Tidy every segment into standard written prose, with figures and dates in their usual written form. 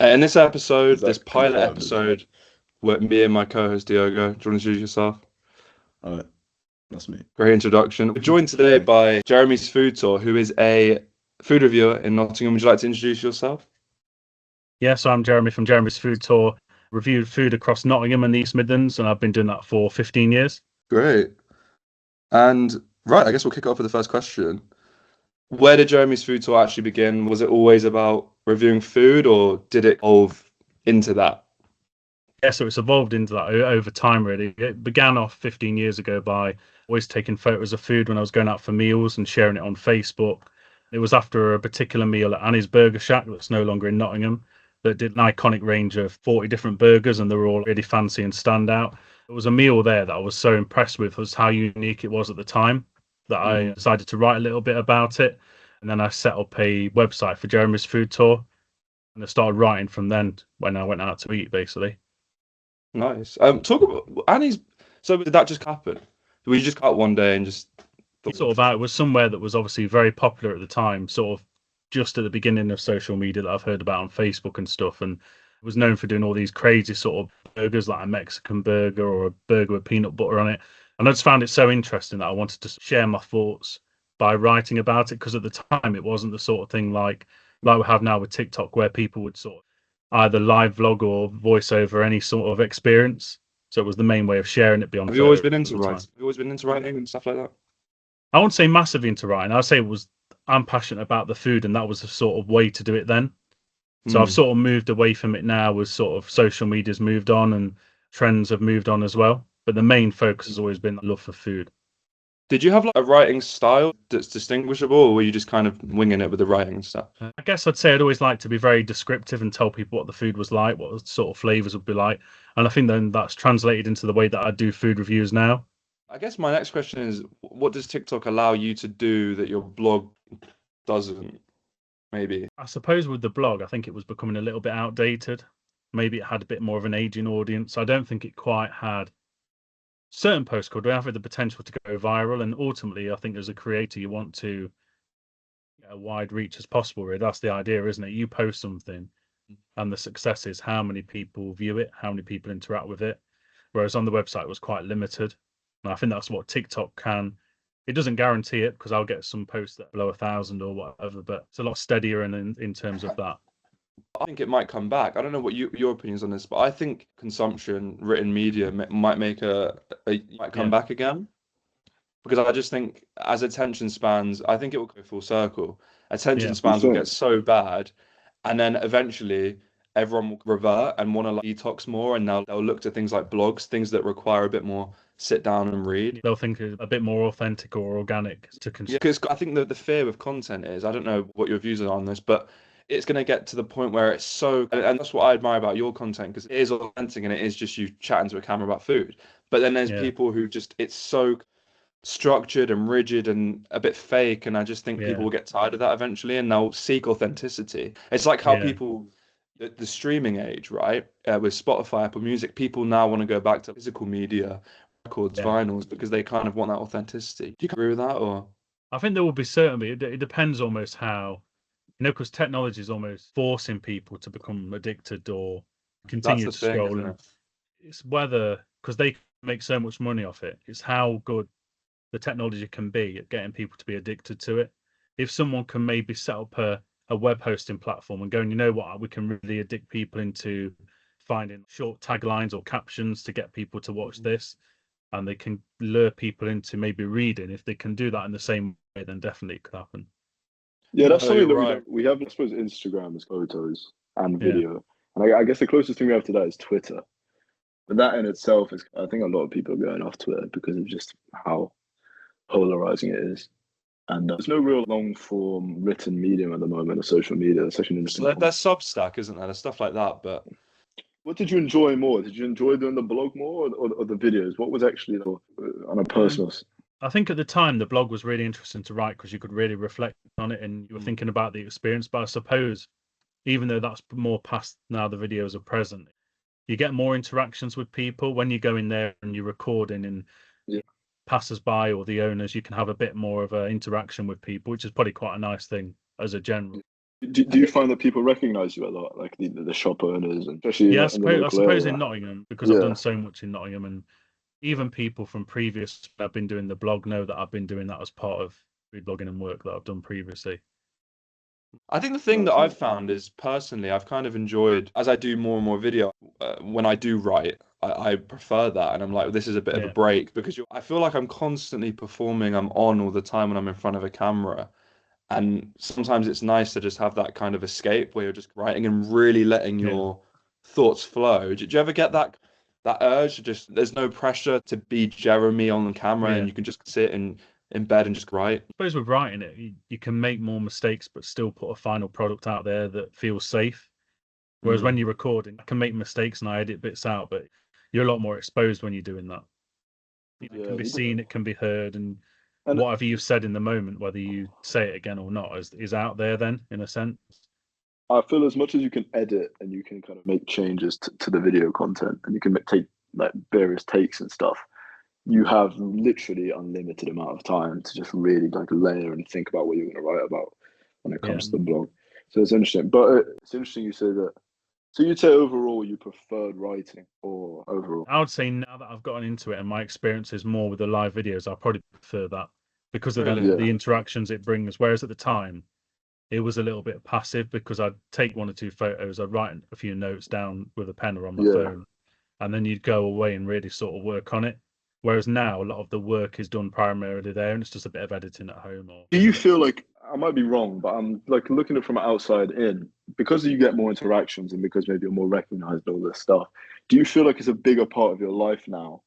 In this Is episode, this that pilot confirmed? Is it? episode, with me and my co-host Diogo, do you want to introduce yourself? All right, that's me. Great introduction. We're joined today by Jeremy's Food Tour, who is a food reviewer in Nottingham. Would you like to introduce yourself? Yeah, so I'm Jeremy from Jeremy's Food Tour. Reviewed food across Nottingham and the East Midlands, and I've been doing that for 15 years. Great. And right, I guess we'll kick off with the first question. Where did Jeremy's Food Tour actually begin? Was it always about reviewing food, or did it evolve into that? Yeah, so it's evolved into that over time, really. It began off 15 years ago by always taking photos of food when I was going out for meals and sharing it on Facebook. It was after a particular meal at Annie's Burger Shack that's no longer in Nottingham that did an iconic range of 40 different burgers, and they were all really fancy and stand out. It was a meal there that I was so impressed with was how unique it was at the time that I Mm. decided to write a little bit about it. And then I set up a website for Jeremy's Food Tour, and I started writing from then when I went out to eat, basically. Nice. Talk about Annie's. So did that just happen? Were you just cut one day and just Sort thought, of out. It was somewhere that was obviously very popular at the time, sort of just at the beginning of social media that I've heard about on Facebook and stuff, and it was known for doing all these crazy sort of burgers, like a Mexican burger or a burger with peanut butter on it. And I just found it so interesting that I wanted to share my thoughts by writing about it, because at the time it wasn't the sort of thing like we have now with TikTok, where people would sort of either live vlog or voice over any sort of experience. So it was the main way of sharing it beyond have you always photos been at into the writing? time. Have you always been into writing and stuff like that? I won't say massively into writing. I'd say it was I'm passionate about the food, and that was the sort of way to do it then. So I've Hmm. sort of moved away from it now as sort of social media's moved on and trends have moved on as well. But the main focus has always been love for food. Did you have like a writing style that's distinguishable, or were you just kind of winging it with the writing and stuff? I guess I'd say I'd always like to be very descriptive and tell people what the food was like, what the sort of flavors would be like. And I think then that's translated into the way that I do food reviews now. I guess my next question is, what does TikTok allow you to do that your blog doesn't? Maybe. I suppose with the blog, I think it was becoming a little bit outdated. Maybe it had a bit more of an aging audience. I don't think it quite had certain posts could have the potential to go viral, and ultimately I think as a creator you want to get a wide reach as possible, really. That's the idea, isn't it? You post something and the success is how many people view it, how many people interact with it, whereas on the website it was quite limited. And I think that's what TikTok can. It doesn't guarantee it, because I'll get some posts that are below 1,000 or whatever, but it's a lot steadier in terms of that. I think it might come back. I don't know what your opinions on this, but I think consumption, written media, might make might come Yeah, back again. Because I just think as attention spans, I think it will go full circle. Attention yeah, You spans will get think? so bad, and then eventually everyone will revert and want to like detox more, and now they'll look to things like blogs, things that require a bit more sit down and read. they'll think a bit more authentic or organic to Yeah, consume. because I think the fear with content is, I don't know what your views are on this, but it's going to get to the point where it's so, and that's what I admire about your content, because it is authentic and it is just you chatting to a camera about food. But then there's Yeah, people who just, it's so structured and rigid and a bit fake, and I just think people yeah, will get tired of that eventually, and they'll seek authenticity. It's like how yeah, people, the streaming age, right? With Spotify, Apple Music, people now want to go back to physical media, records, yeah. vinyls, because they kind of want that authenticity. Do you agree with that, or? I think there will be certainly. It depends almost how, because technology is almost forcing people to become addicted or That's continue the to thing, scroll. isn't And it? it's whether, because they make so much money off it, it's how good the technology can be at getting people to be addicted to it. If someone can maybe set up a web hosting platform and going, you know what, we can really addict people into finding short taglines or captions to get people to watch this, and they can lure people into maybe reading. If they can do that in the same way, then definitely it could happen. Yeah, that's No, something you're that we right. don't. We have, I suppose, Instagram as photos and Yeah. video, and I guess the closest thing we have to that is Twitter. But that in itself is, I think, a lot of people are going off Twitter because of just how polarizing it is. And there's no real long form written medium at the moment of social media. That's such an So interesting point. there's Substack, isn't there? There's stuff like that, but What did you enjoy more? Did you enjoy doing the blog more, or the videos? What was actually on a Um, personal? I think at the time the blog was really interesting to write because you could really reflect on it and you were mm, thinking about the experience. But I suppose even though that's more past now, the videos are present. You get more interactions with people when you go in there and you're recording, and Yeah, passers-by or the owners, you can have a bit more of an interaction with people, which is probably quite a nice thing as a general. Do you find that people recognize you a lot, like the shop owners, and especially Yeah, in the I local suppose in area? Nottingham, because I've Yeah. done so much in Nottingham, and even people from previous, I've been doing the blog know that I've been doing that as part of food blogging and work that I've done previously. I think the thing that Nice, I've nice. found is personally, I've kind of enjoyed as I do more and more video. When I do write, I prefer that, and I'm like, this is a bit of a Yeah, break because I feel like I'm constantly performing. I'm on all the time when I'm in front of a camera, and sometimes it's nice to just have that kind of escape where you're just writing and really letting yeah, your thoughts flow. Do you ever get that urge to just there's no pressure to be Jeremy on the camera and yeah. you can just sit in bed and just write? I suppose with writing it, you can make more mistakes, but still put a final product out there that feels safe. Whereas when Mm. you're recording, I can make mistakes and I edit bits out, but you're a lot more exposed when you're doing that. It Yeah, can be seen, it can be heard, and and whatever you've said in the moment, whether you say it again or not, is out there then, in a sense. I feel as much as you can edit and you can kind of make changes to the video content, and you can take like various takes and stuff, you have literally unlimited amount of time to just really like layer and think about what you're going to write about when it Yeah. comes to the blog. So it's interesting, but it's interesting you say that. So you'd say overall you preferred writing or overall? I would say now that I've gotten into it and my experience is more with the live videos, I probably prefer that because of Really? the Yeah, interactions it brings. Whereas at the time, it was a little bit passive because I'd take one or two photos, I'd write a few notes down with a pen or on my yeah. phone, and then you'd go away and really sort of work on it. Whereas now, a lot of the work is done primarily there, and it's just a bit of editing at home or Do you feel like I might be wrong, but I'm like looking at it from outside in because you get more interactions and because maybe you're more recognized and all this stuff. Do you feel like it's a bigger part of your life now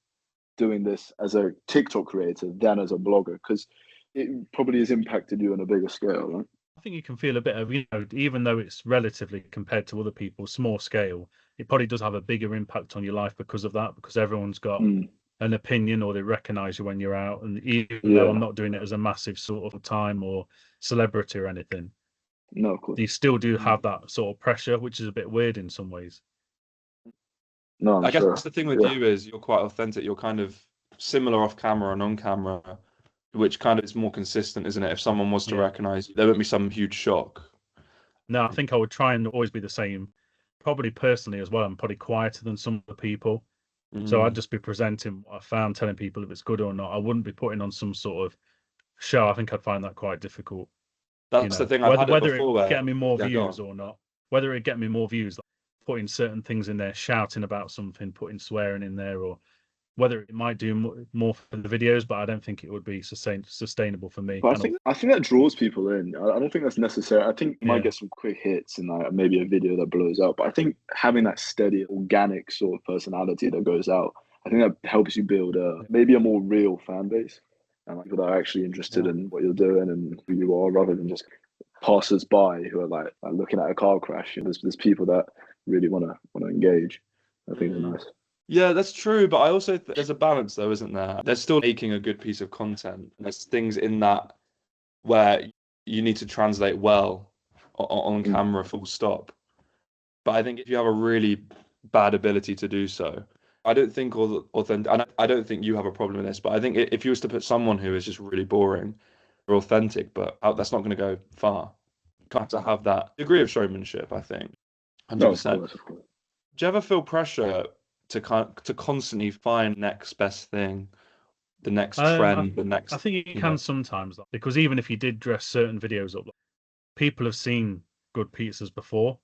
doing this as a TikTok creator than as a blogger? Because it probably has impacted you on a bigger scale, right? I think you can feel a bit of, even though it's relatively compared to other people, small scale, it probably does have a bigger impact on your life because of that, because everyone's got Mm, an opinion or they recognize you when you're out. And even though I'm yeah, not doing it as a massive sort of time or celebrity or anything, no, of course. you still do Mm. have that sort of pressure, which is a bit weird in some ways. No, I'm I guess that's sure. the thing with Yeah, you is you're quite authentic. You're kind of similar off camera and on camera, which kind of is more consistent, isn't it? If someone was to Yeah. recognize you, there wouldn't be some huge shock. No, I think I would try and always be the same. Probably personally as well, I'm probably quieter than some of the people. So I'd Mm. just be presenting what I found, telling people if it's good or not. I wouldn't be putting on some sort of show. I think I'd find that quite difficult. That's the thing. I've Whether had it it before where, get me more yeah, go views on. or not, whether it get me more views, like putting certain things in there, shouting about something, putting swearing in there, or whether it might do more for the videos, but I don't think it would be sustainable for me. but I And think I think that draws people in. I don't think that's necessary. I think you might yeah, get some quick hits and like maybe a video that blows up. But I think having that steady, organic sort of personality that goes out, I think that helps you build a maybe a more real fan base and like people that are actually interested Yeah. in what you're doing and who you are, rather than just passers by who are like looking at a car crash. You know, there's people that really want to engage. I think they're Mm. nice. Yeah, that's true. But I also there's a balance though, isn't there? There's still making a good piece of content. There's things in that where you need to translate well on Mm. camera, full stop. But I think if you have a really bad ability to do so, I don't think all the authentic. And I don't think you have a problem with this. But I think if you was to put someone who is just really boring or authentic, but that's not going to go far. You have to have that degree of showmanship. I think, No, of 100%. course, of course. Do you ever feel pressure to constantly find next best thing, the next um, I, trend, the I next, think you can sometimes like, because even if you did dress certain videos up, like, people have seen good pizzas before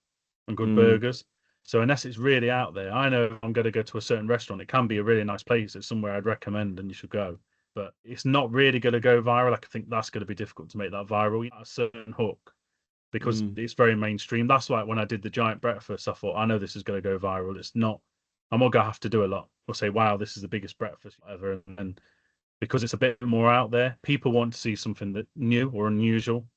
and good Mm, burgers. So unless it's really out there, I know if I'm going to go to a certain restaurant, it can be a really nice place. It's somewhere I'd recommend and you should go. But it's not really going to go viral. I think that's going to be difficult to make that viral. A certain hook because mm. it's very mainstream. That's why when I did the giant breakfast, I thought I know this is going to go viral. It's not. I'm not going to have to do a lot or say, "Wow, this is the biggest breakfast ever." And because it's a bit more out there, people want to see something that new or unusual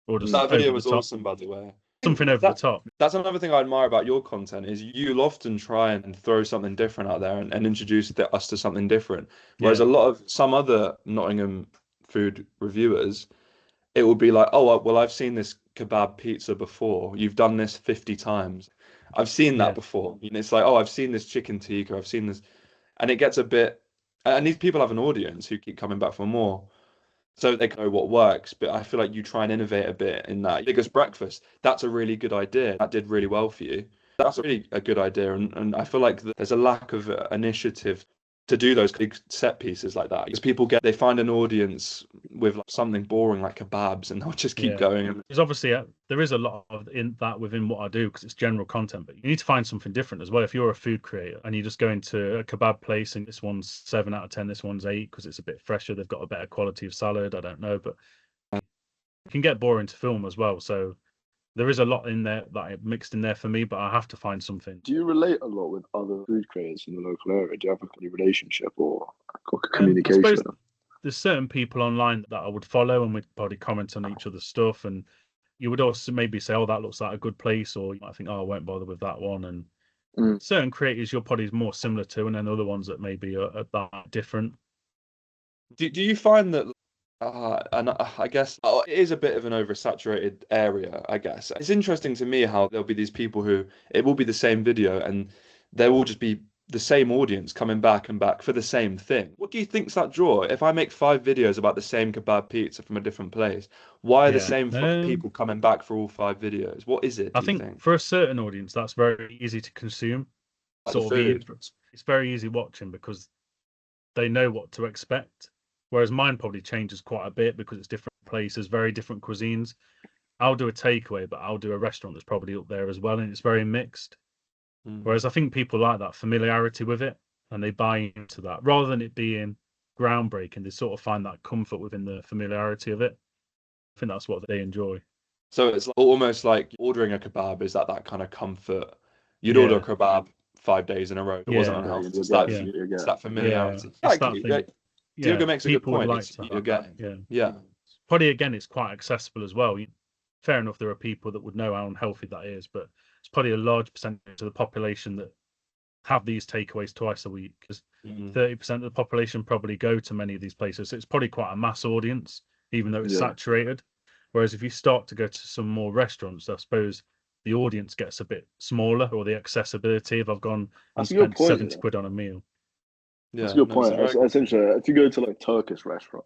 or just Mm. That over video the was top. awesome, by the way. I Something think over the top. that's another thing I admire about your content is you'll often try and throw something different out there and introduce us to something different. Whereas Yeah, a lot of some other Nottingham food reviewers, it will be like, oh, well, I've seen this kebab pizza before. You've done this 50 times. I've seen that yeah, before. It's like, oh, I've seen this chicken tikka. I've seen this, and it gets a bit. And these people have an audience who keep coming back for more. so they know what works. But I feel like you try and innovate a bit in that. Biggest breakfast, that's a really good idea. That did really well for you. That's really a good idea. And I feel like there's a lack of initiative to do those big set pieces like that. Because they find an audience with like something boring like kebabs and they'll just keep going. Because obviously there is a lot of in that within what I do because it's general content, but you need to find something different as well. If you're a food creator and you just go into a kebab place and this one's 7 out of 10, this one's 8 because it's a bit fresher, they've got a better quality of salad, I don't know, but it can get boring to film as well. So there is a lot in there that I mixed in there for me, but I have to find something. Do you relate a lot with other food creators in the local area? Do you have any relationship or I communication suppose with them? there's certain people online that I would follow and we'd probably comment on each other's stuff, and you would also maybe say, oh, that looks like a good place, or you might think, oh, I won't bother with that one. And certain creators you're probably more similar to, and then other ones that maybe are that different. Do you find that and I guess it is a bit of an oversaturated area, I guess. It's interesting to me how there'll be these people who it will be the same video and there will just be the same audience coming back and back for the same thing. What do you think's that draw? If I make 5 videos about the same kebab pizza from a different place, why are the same people coming back for all 5 videos? What is it, do you think? For a certain audience, that's very easy to consume. It's very easy watching because they know what to expect. Whereas mine probably changes quite a bit because it's different places, very different cuisines. I'll do a takeaway, but I'll do a restaurant that's probably up there as well, and it's very mixed. Whereas I think people like that familiarity with it, and they buy into that. Rather than it being groundbreaking, they sort of find that comfort within the familiarity of it. I think that's what they enjoy. So it's almost like ordering a kebab is that kind of comfort. You'd order a kebab 5 days in a row. It wasn't unhealthy. It's that familiarity. Diogo makes a good point. Probably again, it's quite accessible as well. Fair enough, there are people that would know how unhealthy that is, but it's probably a large percentage of the population that have these takeaways twice a week. Because 30% of the population probably go to many of these places. So it's probably quite a mass audience, even though it's saturated. Whereas if you start to go to some more restaurants, I suppose the audience gets a bit smaller, or the accessibility. If I've gone and spent 70 quid on a meal. That's a good point. Essentially, if you go to like Turkish restaurant,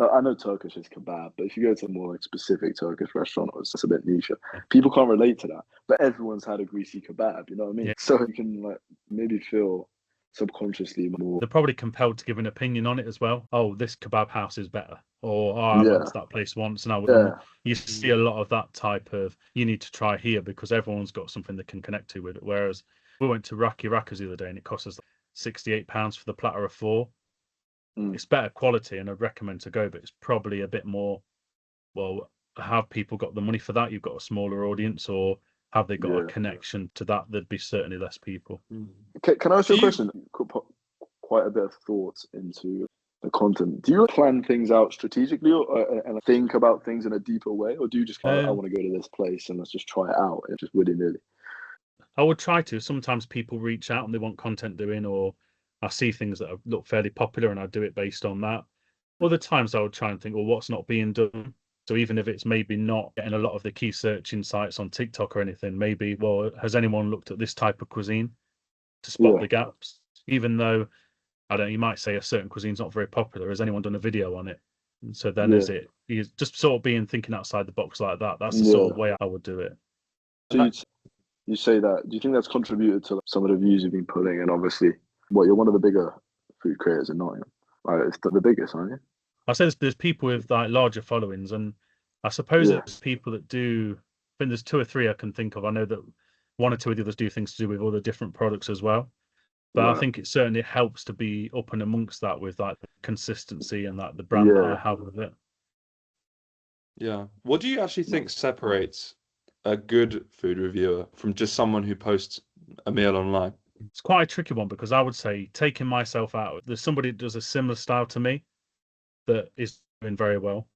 now, I know Turkish is kebab, but if you go to a more like specific Turkish restaurant, it's a bit niche. People can't relate to that, but everyone's had a greasy kebab. You know what I mean? So you can like maybe feel subconsciously more. They're probably compelled to give an opinion on it as well. Oh, this kebab house is better, or I went to that place once and I would. You see a lot of that type of you need to try here because everyone's got something they can connect to with it. Whereas we went to Raki Rakas the other day and it cost us £68 for the platter of 4. It's better quality and I'd recommend to go, but it's probably a bit more, well, have people got the money for that? You've got a smaller audience, or have they got a connection to that? There'd be certainly less people. Can I ask you a question? Put quite a bit of thought into the content. Do you plan things out strategically and think about things in a deeper way, or do you just I want to go to this place and let's just try it out and just willy-nilly? I would try to. Sometimes people reach out and they want content doing, or I see things that look fairly popular and I do it based on that. Other times I would try and think, well, what's not being done? So even if it's maybe not getting a lot of the key search insights on TikTok or anything, maybe, well, has anyone looked at this type of cuisine to spot the gaps? Even though, I don't know, you might say a certain cuisine's not very popular. Has anyone done a video on it? And so then you just sort of thinking outside the box like that. That's the sort of way I would do it. So you say that. Do you think that's contributed to some of the views you've been pulling? And obviously, you're one of the bigger food creators in Nottingham. It's the biggest, aren't you? I say there's people with like larger followings, and I suppose there's people that do. I think there's 2 or 3 I can think of. I know that 1 or 2 of the others do things to do with other different products as well. But I think it certainly helps to be up and amongst that with like the consistency and like the brand that I have with it. Yeah. What do you actually think separates a good food reviewer from just someone who posts a meal online? It's quite a tricky one because I would say, taking myself out, there's somebody that does a similar style to me that is doing very well,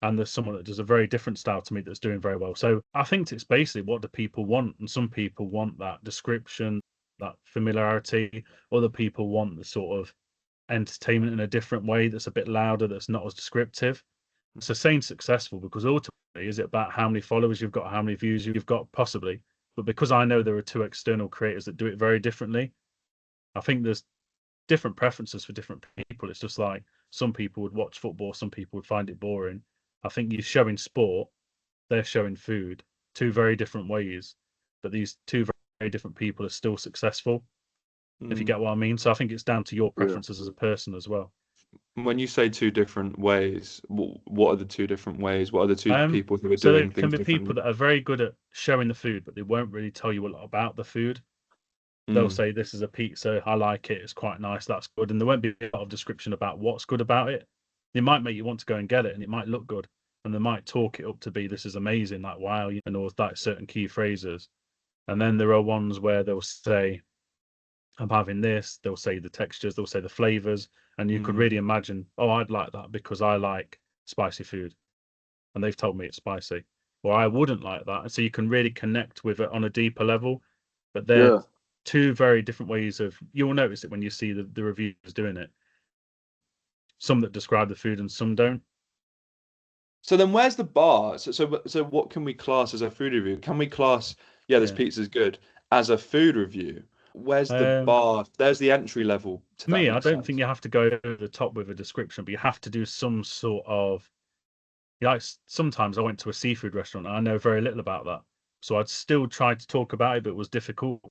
and there's someone that does a very different style to me that's doing very well. So I think it's basically what do people want, and some people want that description, that familiarity. Other people want the sort of entertainment in a different way that's a bit louder, that's not as descriptive. So saying successful, because ultimately, is it about how many followers you've got, how many views you've got, possibly? But because I know there are 2 external creators that do it very differently, I think there's different preferences for different people. It's just like Some people would watch football, some people would find it boring. I think you're showing sport, they're showing food, two very different ways, but these two very different people are still successful, if you get what I mean. So I think it's down to your preferences as a person as well. When you say two different ways, what are the two different ways? What are the two people who are So doing there can things be people differently? that are very good at showing the food, but they won't really tell you a lot about the food. They'll say, this is a pizza, I like it, it's quite nice, that's good. And there won't be a lot of description about what's good about it. It might make you want to go and get it, and it might look good. And they might talk it up to be, this is amazing, like, wow, and all that certain key phrases. And then there are ones where they'll say, I'm having this, they'll say the textures, they'll say the flavors. And you could really imagine, oh, I'd like that because I like spicy food. And they've told me it's spicy. Or I wouldn't like that. And so you can really connect with it on a deeper level. But they're two very different ways of, you'll notice it when you see the reviewers doing it. Some that describe the food and some don't. So then where's the bar? So what can we class as a food review? Can we class, this pizza's good, as a food review? Where's the bar? There's the entry level to that. I don't think you have to go over the top with a description, but you have to do some sort of, like, sometimes I went to a seafood restaurant and I know very little about that. So I'd still try to talk about it, but it was difficult.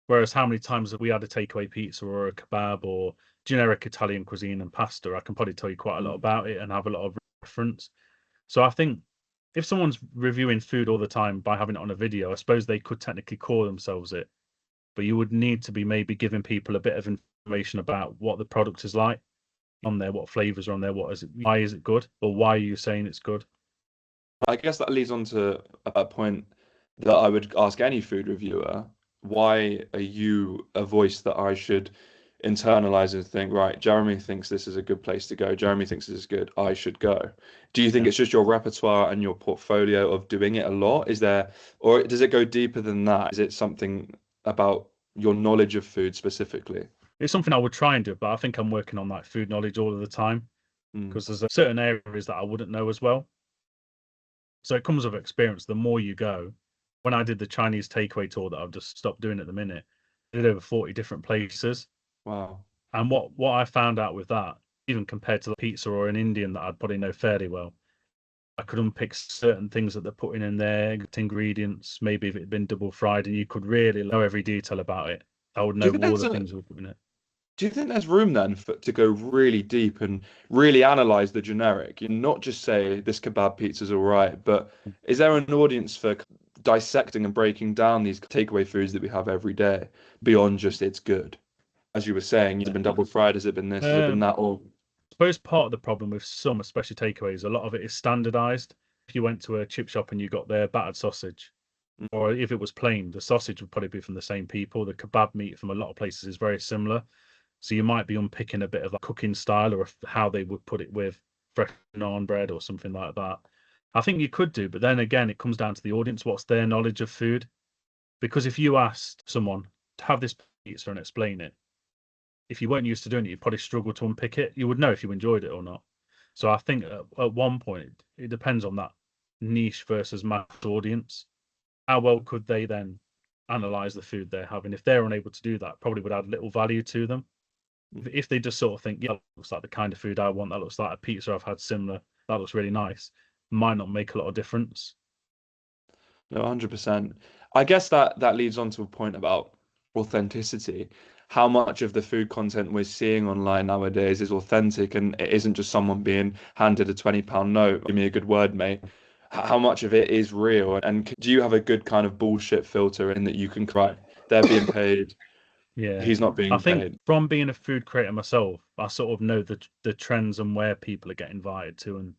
Whereas how many times have we had a takeaway pizza or a kebab or generic Italian cuisine and pasta? I can probably tell you quite a lot about it and have a lot of reference. So I think if someone's reviewing food all the time by having it on a video, I suppose they could technically call themselves it. But you would need to be maybe giving people a bit of information about what the product is like on there, what flavors are on there, what is it, why is it good, or why are you saying it's good? I guess that leads on to a point that I would ask any food reviewer. Why are you a voice that I should internalize and think, right, Jeremy thinks this is a good place to go. Jeremy thinks this is good. I should go. Do you think it's just your repertoire and your portfolio of doing it a lot? Is there, or does it go deeper than that? Is it something about your knowledge of food specifically? It's something I would try and do, but I think I'm working on like food knowledge all of the time because there's certain areas that I wouldn't know as well. So it comes with experience. The more you go, when I did the Chinese takeaway tour that I've just stopped doing at the minute, I did over 40 different places. Wow. And what I found out with that, even compared to the pizza or an Indian that I'd probably know fairly well, I could unpick certain things that they're putting in there, ingredients, maybe if it had been double fried, and you could really know every detail about it. I would know all the things we put in it. Do you think there's room then to go really deep and really analyze the generic? You not just say this kebab pizza's all right, but is there an audience for dissecting and breaking down these takeaway foods that we have every day beyond just it's good? As you were saying, has it been double fried? Has it been this? Has it been that? Or I suppose part of the problem with some, especially takeaways, a lot of it is standardized. If you went to a chip shop and you got their battered sausage, or if it was plain, the sausage would probably be from the same people. The kebab meat from a lot of places is very similar. So you might be unpicking a bit of like cooking style or how they would put it with fresh naan bread or something like that. I think you could do, but then again, it comes down to the audience. What's their knowledge of food? Because if you asked someone to have this pizza and explain it, if you weren't used to doing it, you'd probably struggle to unpick it. You would know if you enjoyed it or not. So I think at one point, it depends on that niche versus mass audience. How well could they then analyze the food they're having? If they're unable to do that, probably would add little value to them. If they just sort of think, yeah, that looks like the kind of food I want, that looks like a pizza I've had similar, that looks really nice, might not make a lot of difference. No, 100%. I guess that leads on to a point about authenticity. How much of the food content we're seeing online nowadays is authentic and it isn't just someone being handed a £20 note, give me a good word, mate. How much of it is real? And do you have a good kind of bullshit filter in that you can cry? They're being paid. Yeah, He's not being I think paid. from being a food creator myself, I sort of know the trends and where people are getting invited to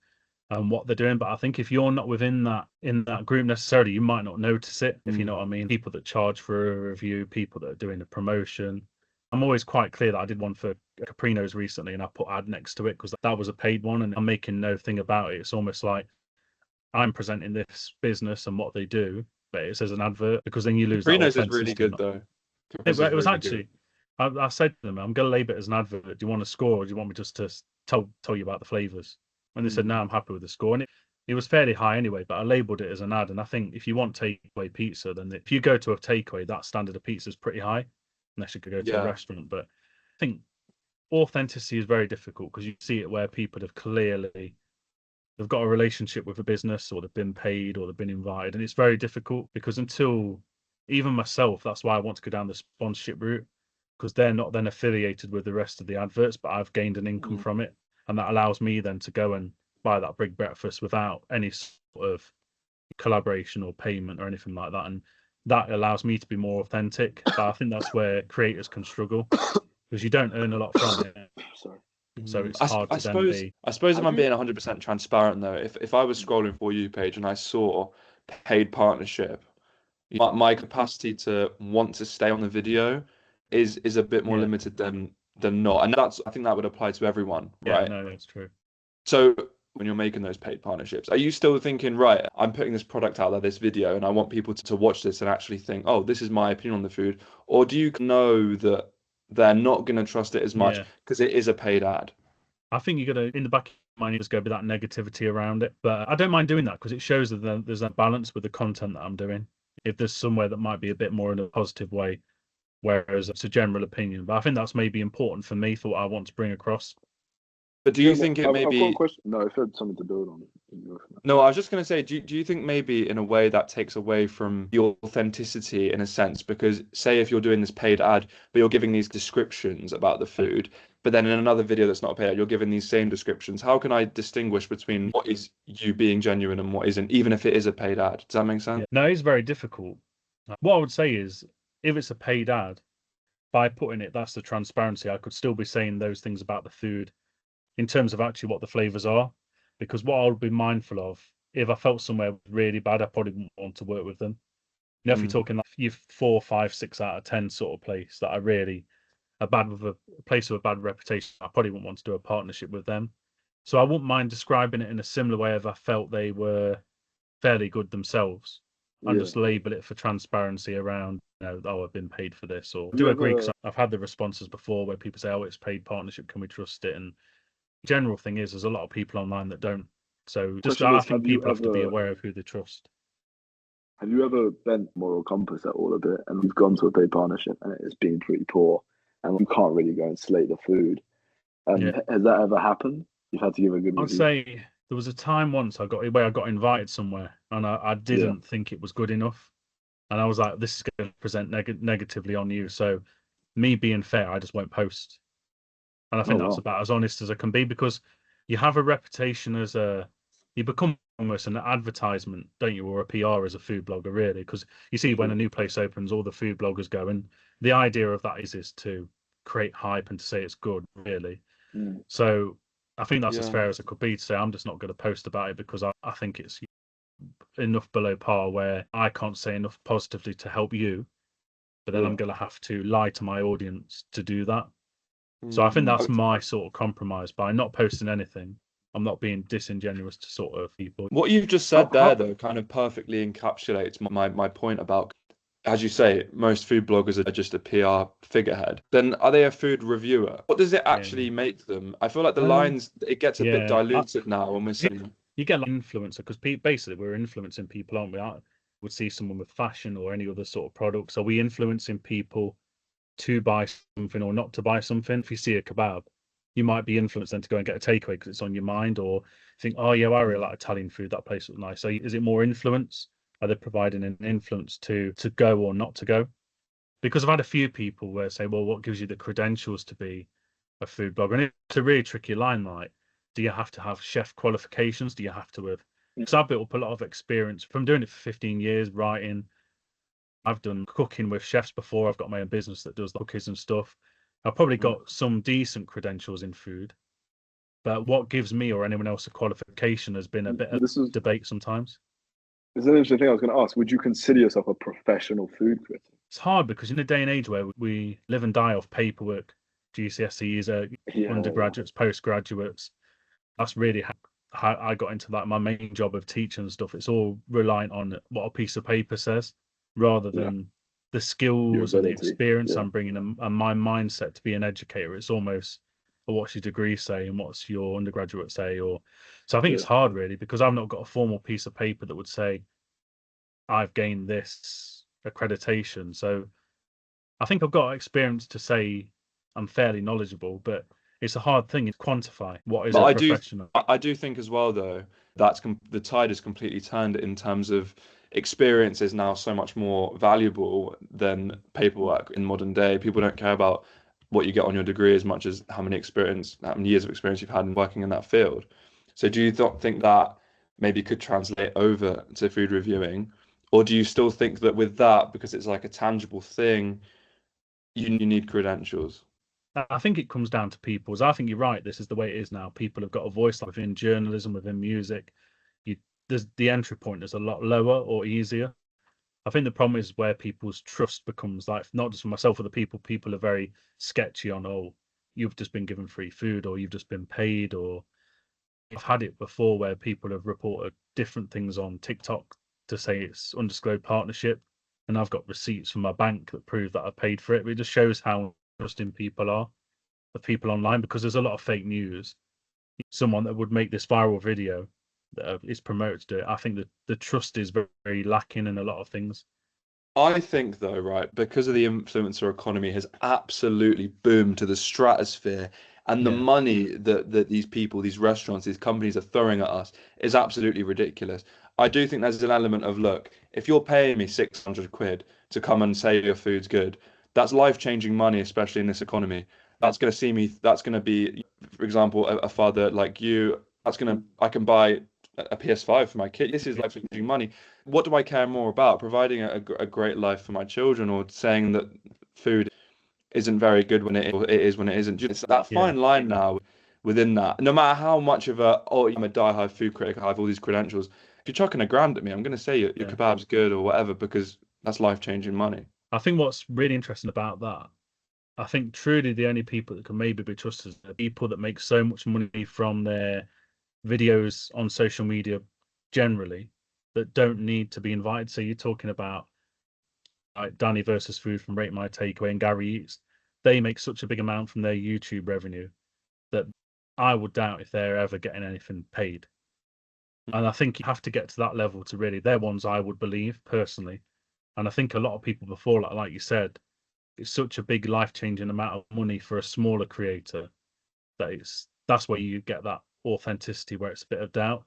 and what they're doing. But I think if you're not within that group necessarily, you might not notice it, if you know what I mean. People that charge for a review, people that are doing a promotion. I'm always quite clear that I did one for Caprinos recently and I put ad next to it because that was a paid one and I'm making no thing about it. It's almost like I'm presenting this business and what they do, but it says an advert because then you lose that Caprinos is authenticity. really good though. It was actually, I said to them, I'm going to label it as an advert. Do you want a score or do you want me just to tell you about the flavors? And they said, no, I'm happy with the score. And it was fairly high anyway, but I labeled it as an ad. And I think if you want takeaway pizza, then if you go to a takeaway, that standard of pizza is pretty high, unless you could go to a restaurant. But I think authenticity is very difficult because you see it where people have clearly they've got a relationship with a business, or they've been paid, or they've been invited, and it's very difficult because until even myself, that's why I want to go down the sponsorship route, because they're not then affiliated with the rest of the adverts, but I've gained an income from it, and that allows me then to go and buy that big breakfast without any sort of collaboration or payment or anything like that, and that allows me to be more authentic. But I think that's where creators can struggle because you don't earn a lot from it, Sorry. so it's I, hard I to then suppose be. I suppose if Have I'm you? being 100% transparent though, if I was scrolling for you page and I saw paid partnership, my capacity to want to stay on the video is a bit more Yeah, limited than not, and I think that would apply to everyone, yeah, right? no, that's true. So when you're making those paid partnerships, are you still thinking, right, I'm putting this product out there, this video, and I want people to watch this and actually think, oh, this is my opinion on the food? Or do you know that they're not going to trust it as much Yeah, because it is a paid ad? I think you got to, in the back of your mind, there's going to be that negativity around it. But I don't mind doing that because it shows that there's that balance with the content that I'm doing. If there's somewhere that might be a bit more in a positive way, whereas it's a general opinion. But I think that's maybe important for me for what I want to bring across. But do Yeah, you think it I've got a maybe question. No, if you had something to build on, you can go for that. No, I was just going to say, do you think maybe in a way that takes away from the authenticity in a sense? Because say if you're doing this paid ad, but you're giving these descriptions about the food, but then in another video that's not a paid ad, you're giving these same descriptions. How can I distinguish between what is you being genuine and what isn't, even if it is a paid ad? Does that make sense? Yeah. No, it's very difficult. What I would say is, if it's a paid ad, by putting it, that's the transparency. I could still be saying those things about the food in terms of actually what the flavors are, because what I'll be mindful of, if I felt somewhere really bad, I probably wouldn't want to work with them. You know, if you're Mm. talking like you 4, 5, 6 out of 10 sort of place that I really are bad with a place with a bad reputation, I probably wouldn't want to do a partnership with them. So I wouldn't mind describing it in a similar way if I felt they were fairly good themselves, and Yeah. just label it for transparency around, oh, I've been paid for this. Or I Have do you agree because ever? I've had the responses before where people say, oh, it's paid partnership, can we trust it? And general thing is there's a lot of people online that don't. So just Question I is, think people have to be aware of who they trust. have you ever bent moral compass at all a bit, and you've gone to a paid partnership and it's been pretty poor, and you can't really go and slate the food? Yeah, Has that ever happened? You've had to give a good I'd review. say there was a time once I got where I got invited somewhere and I Yeah. didn't think it was good enough, and I was like, this is going to present negatively on you. So me being fair, I just won't post. And I Oh think that's wow. about as honest as I can be, because you have a reputation as you become almost an advertisement, don't you, or a PR as a food blogger, really? Because you see when a True. new place opens, all the food bloggers go, and the idea of that is to create hype and to say it's good, really. Mm. So I think that's as Yeah. fair as it could be to say I'm just not going to post about it because I think it's enough below par where I can't say enough positively to help you, but then Yeah. I'm going to have to lie to my audience to do that. So I Mm. think Mm. that's my sort of compromise. By not posting anything, I'm not being disingenuous to sort of people. What you've just How said there, how? though, kind of perfectly encapsulates my point about, as you say, most food bloggers are just a PR figurehead. Then are they a food reviewer? What does it Yeah. actually make them? I feel like the Um, lines, it gets a bit yeah. diluted now when we're saying, You get like influencer because basically we're influencing people, aren't we? I would see someone with fashion or any other sort of products. Are we influencing people to buy something or not to buy something? If you see a kebab, you might be influenced then to go and get a takeaway because it's on your mind, or think, oh yeah, I really like Italian food. That place was nice. So is it more influence? Are they providing an influence to go or not to go? Because I've had a few people where say, well, what gives you the credentials to be a food blogger? And it's a really tricky line. Like, do you have to have chef qualifications? Do you have to have? Because I've built up a lot of experience from doing it for 15 years, writing. I've done cooking with chefs before. I've got my own business that does the cookies and stuff. I've probably Mm. got some decent credentials in food, but what gives me or anyone else a qualification has been a bit of This debate sometimes. is an interesting thing I was going to ask. Would you consider yourself a professional food critic? It's hard because in a day and age where we live and die off paperwork, GCSEs, Yeah. undergraduates, postgraduates, that's really how I got into that. My main job of teaching and stuff, it's all reliant on what a piece of paper says rather Yeah. than the Your skills and the ability. experience Yeah. I'm bringing and my mindset to be an educator. It's almost, well, what's your degree say and what's your undergraduate say? Or so I think it's Yeah. hard really because I've not got a formal piece of paper that would say I've gained this accreditation. So I think I've got experience to say I'm fairly knowledgeable, but it's a hard thing to quantify what is But a professional. I do think as well, though, the tide is completely turned in terms of experience is now so much more valuable than paperwork in modern day. People don't care about what you get on your degree as much as how many years of experience you've had in working in that field. So do you not think that maybe could translate over to food reviewing? Or do you still think that with that, because it's like a tangible thing, you need credentials? I think it comes down to people's. I think you're right. This is the way it is now. People have got a voice, like within journalism, within music. You, the entry point is a lot lower or easier. I think the problem is where people's trust becomes, like, not just for myself, for the people are very sketchy on, oh, you've just been given free food, or you've just been paid, or I've had it before where people have reported different things on TikTok to say it's undisclosed partnership, and I've got receipts from my bank that prove that I paid for it. But it just shows how trusting people are, the people online, because there's a lot of fake news. Someone that would make this viral video that is promoted to do it, I think that the trust is very, very lacking in a lot of things. I think though, right, because of the influencer economy has absolutely boomed to the stratosphere, and the Yeah, money that these people, these restaurants, these companies are throwing at us is absolutely ridiculous. I do think there's an element of, look, if you're paying me 600 quid to come and say your food's good, that's life-changing money, especially in this economy. That's going to be, for example, a father like you, I can buy a PS5 for my kid. This is life-changing money. What do I care more about? Providing a great life for my children, or saying that food isn't very good when it is when it isn't? It's that yeah, fine line now within that. No matter how much of I'm a die-hard food critic, I have all these credentials. If you're chucking a grand at me, I'm going to say your yeah. kebab's good or whatever, because that's life-changing money. I think what's really interesting about that, I think truly the only people that can maybe be trusted are people that make so much money from their videos on social media generally that don't need to be invited. So you're talking about like Danny versus Food from Rate My Takeaway and Gary Eats. They make such a big amount from their YouTube revenue that I would doubt if they're ever getting anything paid. And I think you have to get to that level to really, they're ones I would believe personally. And I think a lot of people before, like you said, it's such a big life changing amount of money for a smaller creator that's where you get that authenticity where it's a bit of doubt.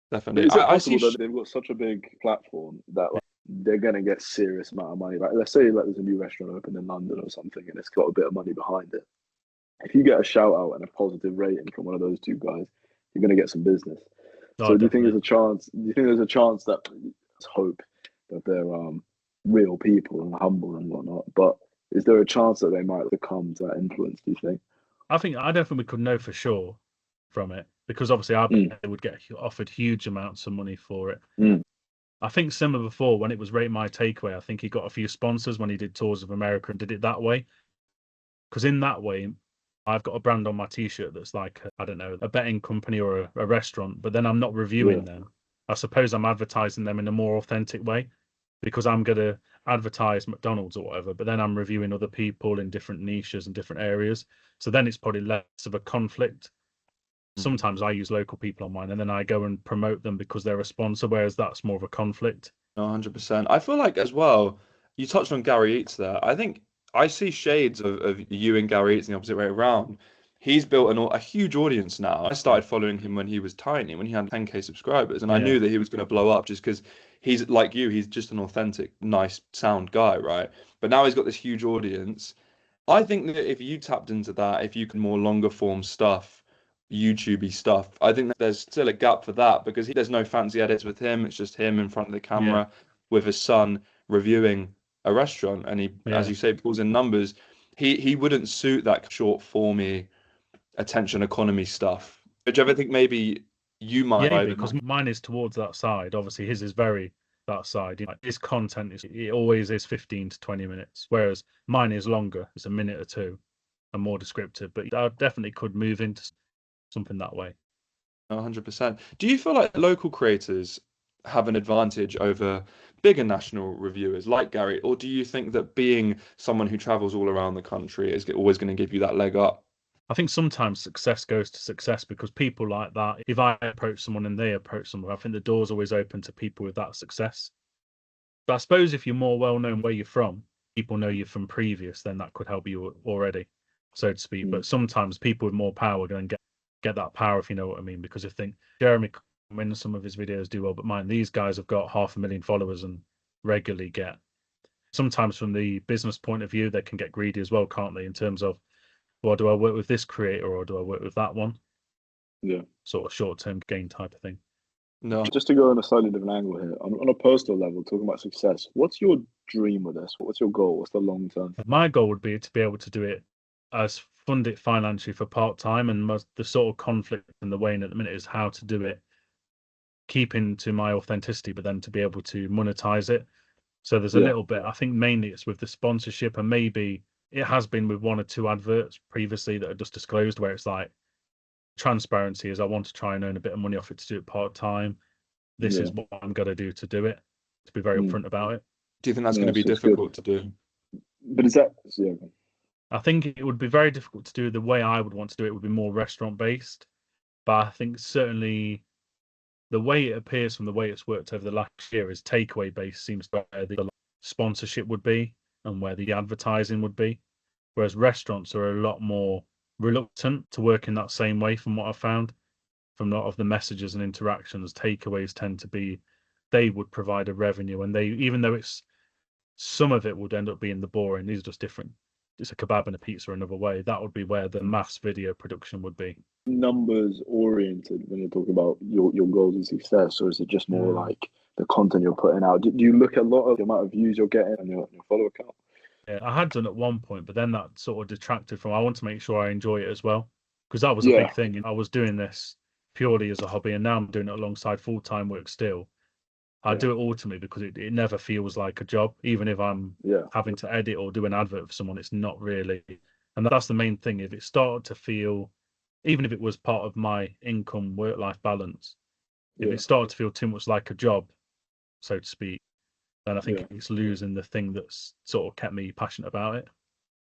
But Definitely. is it I see. possible that they've got such a big platform that, like, they're gonna get serious amount of money? Like, let's say like there's a new restaurant open in London or something, and it's got a bit of money behind it. If you get a shout out and a positive rating from one of those two guys, you're gonna get some business. Oh, So do you think definitely. there's a chance? Do you think there's a chance that, let's hope that they're real people and humble and whatnot? But is there a chance that they might succumb to that influence? Do you think? I don't think we could know for sure from it because obviously I bet Mm, they would get offered huge amounts of money for it. mm, I think similar before when it was Rate My Takeaway, I think he got a few sponsors when he did tours of America and did it that way. Because in that way, I've got a brand on my T-shirt that's like, I don't know, a betting company or a restaurant, but then I'm not yeah. reviewing them. I suppose I'm advertising them in a more authentic way because I'm going to advertise McDonald's or whatever, but then I'm reviewing other people in different niches and different areas. So then it's probably less of a conflict. Sometimes I use local people on mine and then I go and promote them because they're a sponsor, whereas that's more of a conflict. No, 100%. I feel like as well, you touched on Gary Eats there. I think I see shades of you and Gary Eats in the opposite way around. He's built a huge audience now. I Yeah. started following him when he was tiny, when he had 10K subscribers, and I Yeah. knew that he was going to blow up just because he's like you, he's just an authentic, nice, sound guy, right? But now he's got this huge audience. I think that if you tapped into that, if you can more longer form stuff, YouTubey stuff, I think that there's still a gap for that because there's no fancy edits with him. It's just him in front of the Yeah. camera with his son reviewing a restaurant, and he, as Yeah. you say, pulls in numbers. He wouldn't suit that short formy attention economy stuff. Do you ever think maybe you might Yeah, drive in because that? mine is towards that side. Obviously, his is very that side. You know, his content is it always is 15 to 20 minutes, whereas mine is longer. It's a minute or two and more descriptive. But I definitely could move into something that way. 100%. Do you feel like local creators have an advantage over bigger national reviewers like Gary, or do you think that being someone who travels all around the country is always going to give you that leg up? I think sometimes success goes to success because people like that, if I approach someone and they approach someone, I think the door's always open to people with that success. But I suppose if you're more well known where you're from, people know you from previous, then that could help you already. so to speak. But sometimes people with more power go and get that power, if you know what I mean. Because I think Jeremy, when some of his videos do well, but mine, these guys have got 500,000 followers and regularly get. Sometimes from the business point of view, they can get greedy as well, can't they? In terms of, well, do I work with this creator or do I work with that one? Yeah. Sort of short-term gain type of thing. No, Just to go on a slightly different angle here, on a personal level, talking about success, what's your dream with this? What's your goal? What's the long term? My goal would be to be able to do it as fund it financially for part-time, and the sort of conflict in the way at the minute is how to do it, keeping to my authenticity, but then to be able to monetize it. So there's a little bit, I think mainly it's with the sponsorship, and maybe it has been with 1 or 2 adverts previously that are just disclosed, where it's like transparency is I want to try and earn a bit of money off it to do it part-time. This is what I'm going to do to do it, to be very upfront about it. do you think that's going to be difficult to do? But is that I think it would be very difficult to do the way I would want to do it would be more restaurant based. But I think certainly the way it appears from the way it's worked over the last year is takeaway based seems to be where the sponsorship would be and where the advertising would be. Whereas restaurants are a lot more reluctant to work in that same way from what I've found. From a lot of the messages and interactions, takeaways tend to be they would provide a revenue, and they, even though it's some of it would end up being the boring, these are just different. It's a kebab and a pizza another way. That would be where the mass video production would be. numbers oriented when you're talking about your goals and success, or is it just more like the content you're putting out? Do you look at a lot of the amount of views you're getting on your follower account? Yeah, I had done at one point, but then that sort of detracted from. I want to make sure I enjoy it as well, because that was a big thing. I was doing this purely as a hobby, and now I'm doing it alongside full-time work still. I do it ultimately because it never feels like a job, even if I'm having to edit or do an advert for someone. It's not really, and that's the main thing. If it started to feel, even if it was part of my income work-life balance, if it started to feel too much like a job, so to speak, then I think it's losing the thing that's sort of kept me passionate about it.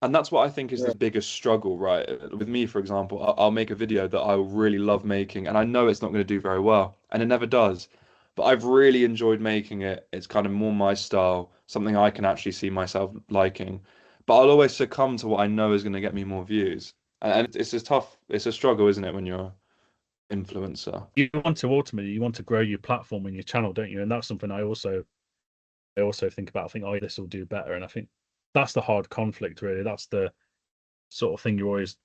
And that's what I think is the biggest struggle, right? With me, for example, I'll make a video that I really love making, and I know it's not going to do very well, and it never does. But I've really enjoyed making it. It's kind of more my style, something I can actually see myself liking. But I'll always succumb to what I know is going to get me more views. And it's a tough, it's a struggle, isn't it, when you're an influencer? You want to ultimately, you want to grow your platform and your channel, don't you? And that's something I also think about. I think, oh, this will do better. And I think that's the hard conflict, really. That's the sort of thing you're always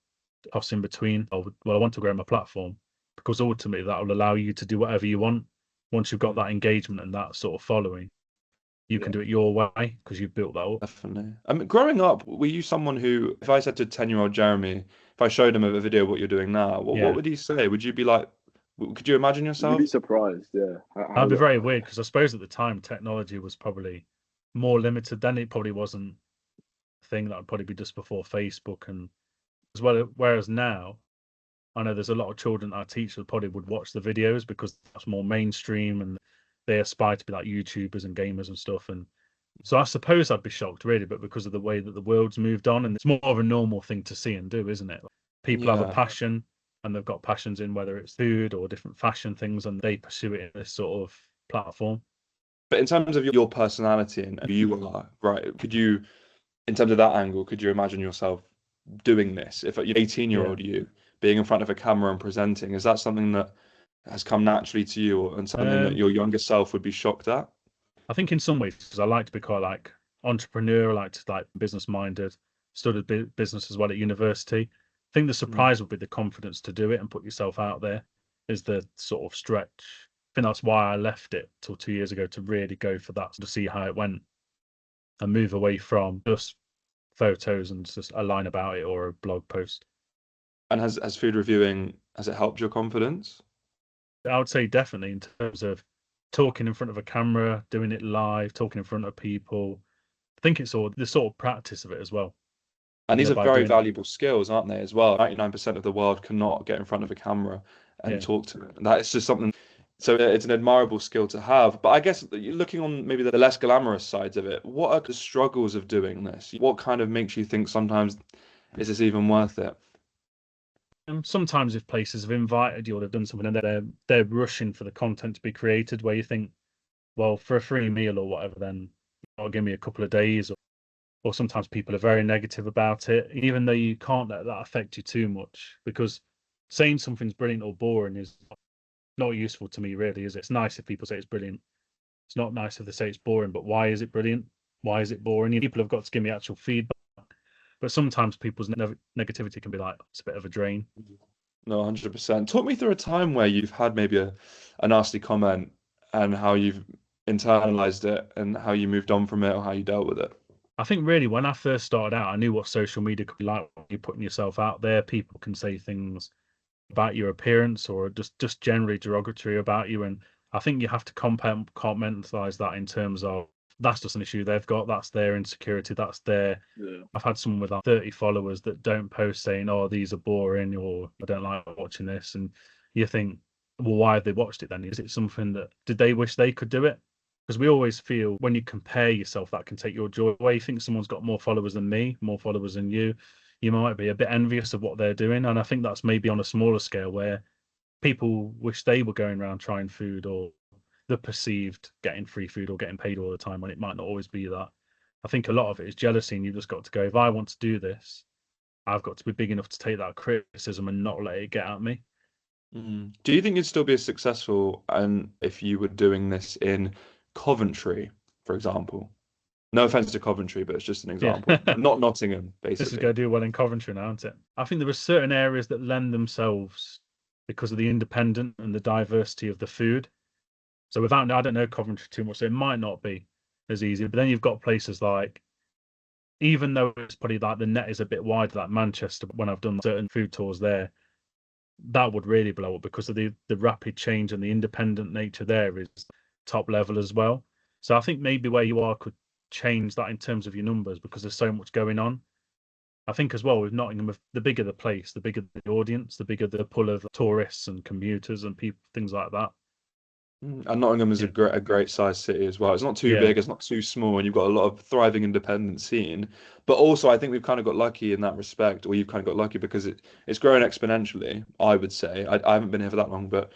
tossing between. Oh, well, I want to grow my platform because ultimately that will allow you to do whatever you want. Once you've got that engagement and that sort of following, you can do it your way because you've built that up. Definitely. I mean, growing up, were you someone who, if I said to 10-year-old Jeremy, if I showed him a video of what you're doing now, what would he say? Would you be like, could you imagine yourself? You'd be surprised, I'd be very weird because I suppose at the time technology was probably more limited. Then it probably wasn't a thing that would probably be just before Facebook and as well. Whereas now, I know there's a lot of children I teach that probably would watch the videos because that's more mainstream and they aspire to be like YouTubers and gamers and stuff. And so I suppose I'd be shocked really, but because of the way that the world's moved on, and it's more of a normal thing to see and do, isn't it? People have a passion and they've got passions in whether it's food or different fashion things and they pursue it in this sort of platform. But in terms of your personality and who you are, right, could you, in terms of that angle, could you imagine yourself doing this? If you're 18-year-old you being in front of a camera and presenting, is that something that has come naturally to you and something that your younger self would be shocked at? I think in some ways, because I like to be quite like entrepreneur, I like to like business minded, studied business as well at university. I think the surprise would be the confidence to do it and put yourself out there is the sort of stretch. I think that's why I left it till 2 years ago to really go for that, to see how it went and move away from just photos and just a line about it or a blog post. And has food reviewing, has it helped your confidence? I would say definitely in terms of talking in front of a camera, doing it live, talking in front of people. I think it's all the sort of practice of it as well. And these are very valuable skills, aren't they, as well? 99% of the world cannot get in front of a camera and talk to it. That is just something. So it's an admirable skill to have. But I guess looking on maybe the less glamorous sides of it, what are the struggles of doing this? What kind of makes you think sometimes, is this even worth it? Sometimes if places have invited you or they've done something and they're rushing for the content to be created, where you think, well, for a free meal or whatever, then I'll give me a couple of days. or sometimes people are very negative about it, even though you can't let that affect you too much, because saying something's brilliant or boring is not useful to me, really, is it? It's nice if people say it's brilliant. It's not nice if they say it's boring, but why is it brilliant? Why is it boring? People have got to give me actual feedback. But sometimes people's negativity can be like, it's a bit of a drain. No, 100%. Talk me through a time where you've had maybe a nasty comment and how you've internalized it and how you moved on from it or how you dealt with it. I think really when I first started out, I knew what social media could be like when you're putting yourself out there. People can say things about your appearance or just generally derogatory about you. And I think you have to compartmentalize that in terms of that's just an issue they've got. That's their insecurity. That's their. Yeah. I've had someone with like 30 followers that don't post saying, "Oh, these are boring," or "I don't like watching this," and you think, well, why have they watched it then? Is it something that did they wish they could do it? Because we always feel when you compare yourself, that can take your joy away. You think someone's got more followers than me, more followers than you might be a bit envious of what they're doing. And I think that's maybe on a smaller scale where people wish they were going around trying food or the perceived getting free food or getting paid all the time when it might not always be that. I think a lot of it is jealousy, and you've just got to go, if I want to do this, I've got to be big enough to take that criticism and not let it get at me. Do you think you'd still be as successful and if you were doing this in Coventry, for example? No offense to Coventry, but it's just an example. Yeah. Not Nottingham, This is basically. going to do well in Coventry now, isn't it? I think there are certain areas that lend themselves because of the independent and the diversity of the food. So without, I don't know Coventry too much, so it might not be as easy. But then you've got places like, even though it's probably like the net is a bit wider, like Manchester, when I've done certain food tours there, that would really blow up because of the rapid change and the independent nature there is top level as well. So I think maybe where you are could change that in terms of your numbers because there's so much going on. I think as well with Nottingham, the bigger the place, the bigger the audience, the bigger the pull of tourists and commuters and people, things like that. And Nottingham is Yeah. a great sized city as well. It's not too Yeah. big, it's not too small, and you've got a lot of thriving independent scene. But also, I think we've kind of got lucky in that respect, or you've kind of got lucky because it's growing exponentially, I would say. I haven't been here for that long, but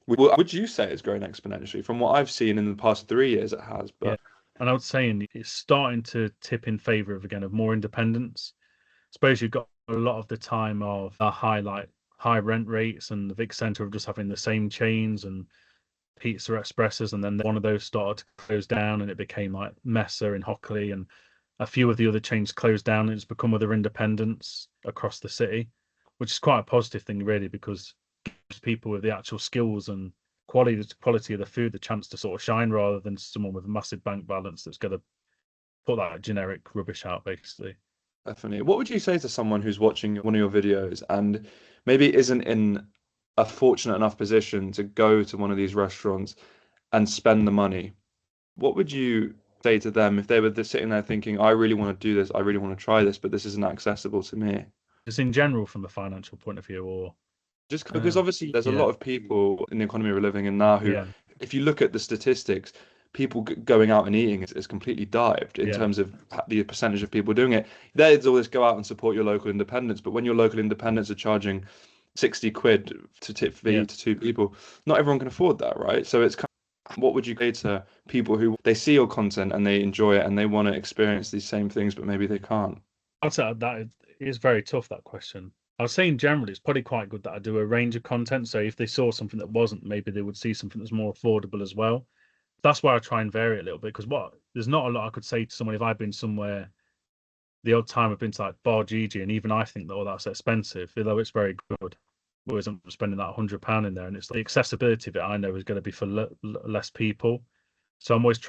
would you say it's growing exponentially? From what I've seen in the past 3 years, it has. Yeah. But And I would say it's starting to tip in favour of, again, of more independence. I suppose you've got a lot of the time of high rent rates and the Vic Centre of just having the same chains and Pizza Expresses, and then one of those started to close down and it became like Messer and Hockley, and a few of the other chains closed down and it's become other independents across the city, which is quite a positive thing really, because it gives people with the actual skills and quality of the food the chance to sort of shine rather than someone with a massive bank balance that's going to put that generic rubbish out basically. definitely, what would you say to someone who's watching one of your videos and maybe isn't in a fortunate enough position to go to one of these restaurants and spend the money? What would you say to them if they were just sitting there thinking, I really want to do this, I really want to try this, but this isn't accessible to me? Just in general from a financial point of view, or Just because obviously there's a yeah. lot of people in the economy we're living in now who, Yeah. if you look at the statistics, people going out and eating is completely dived in Yeah. terms of the percentage of people doing it. There's always go out and support your local independents, but when your local independents are charging 60 quid to tip fee Yeah. to two people, not everyone can afford that, right? So it's kind of, what would you say to people who they see your content and they enjoy it and they want to experience these same things, but maybe they can't? I'd say that is very tough, that question. I was saying generally it's probably quite good that I do a range of content. So if they saw something that wasn't, maybe they would see something that's more affordable as well. That's why I try and vary it a little bit, because there's not a lot I could say to someone if I've been somewhere the odd time I've been to like Bar Gigi, and even I think that, oh, that's expensive, although it's very good. Whereas I'm spending that £100 in there, and it's the accessibility of it I know is going to be for less people. So I'm always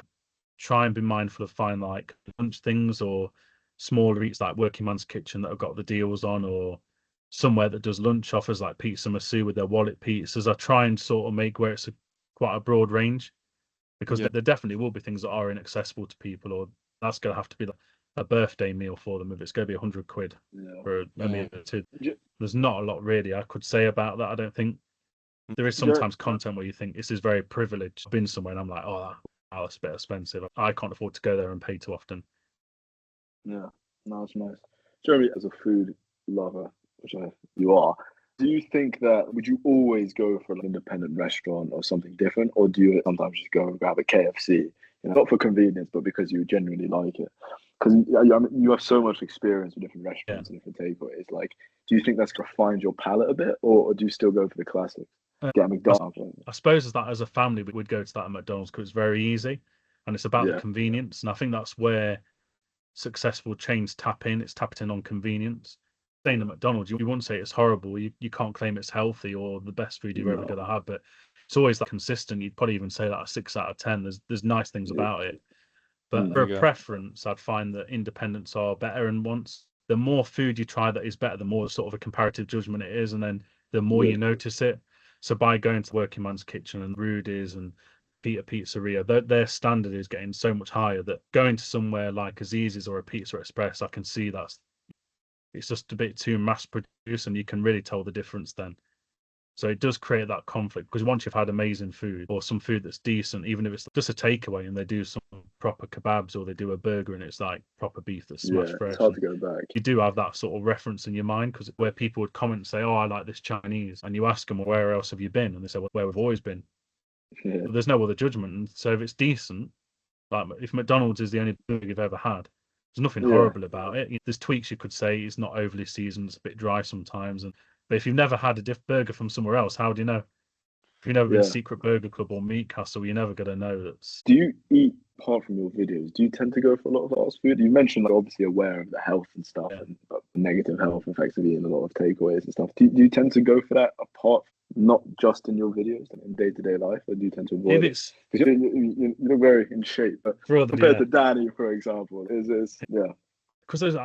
try and be mindful of finding like lunch things or smaller eats like Working Man's Kitchen that have got the deals on, or somewhere that does lunch offers like Pizza Masu with their wallet pizzas. I try and sort of make where it's quite a broad range, because Yeah. there definitely will be things that are inaccessible to people, or that's going to have to be like a birthday meal for them if it's going to be 100 quid for a meal or two. There's not a lot really I could say about that. I don't think there is sometimes content where you think this is very privileged. I've been somewhere and I'm like, oh, that's a bit expensive. I can't afford to go there and pay too often. Yeah, no, that's nice. Jeremy, as a food lover, which you are, do you think that would you always go for an independent restaurant or something different, or do you sometimes just go and grab a KFC, not for convenience, but because you genuinely like it? because I mean, you have so much experience with different Yeah. restaurants and different takeaways. Like, do you think that's refined your palate a bit, or do you still go for the classics? Get a McDonald's. I suppose that as a family, we would go to that at McDonald's because it's very easy and it's about the Yeah, convenience. And I think that's where successful chains tap in. It's tapped in on convenience. Saying at McDonald's, you wouldn't say it's horrible. You can't claim it's healthy or the best food you're ever no, going to have, but it's always that consistent. You'd probably even say that a 6 out of 10. There's nice things yeah, about it. But mm, for There a you go. preference, I'd find that independents are better. And once the more food you try that is better, the more sort of a comparative judgment it is. And then the more yeah, you notice it. So by going to Working Man's Kitchen and Rudy's and Peter Pizzeria, their standard is getting so much higher that going to somewhere like Aziz's or a Pizza Express, I can see that's it's just a bit too mass produced and you can really tell the difference then. So it does create that conflict because once you've had amazing food or some food that's decent, even if it's just a takeaway and they do some proper kebabs or they do a burger and it's like proper beef that's smashed yeah. It's fresh, hard and to go back. you do have that sort of reference in your mind because where people would comment and say, "Oh, I like this Chinese," and you ask them, well, "Where else have you been?" and they say, "Well, where we've always been." Yeah, But there's no other judgment, and so if it's decent, like if McDonald's is the only burger you've ever had, there's nothing yeah, horrible about it. There's tweaks you could say. It's not overly seasoned. It's a bit dry sometimes. But if you've never had a burger from somewhere else, how do you know? If you've never been to yeah. Secret Burger Club or Meat Castle, you're never gonna know that's. Do you eat apart from your videos? Do you tend to go for a lot of fast food? You mentioned like obviously aware of the health and stuff Yeah. and the negative health effects of eating a lot of takeaways and stuff. Do you tend to go for that apart, not just in your videos and in day to day life, or do you tend to If avoid it? it's Because you look very in shape, but for other, compared yeah, to Danny, for example, is yeah, because there's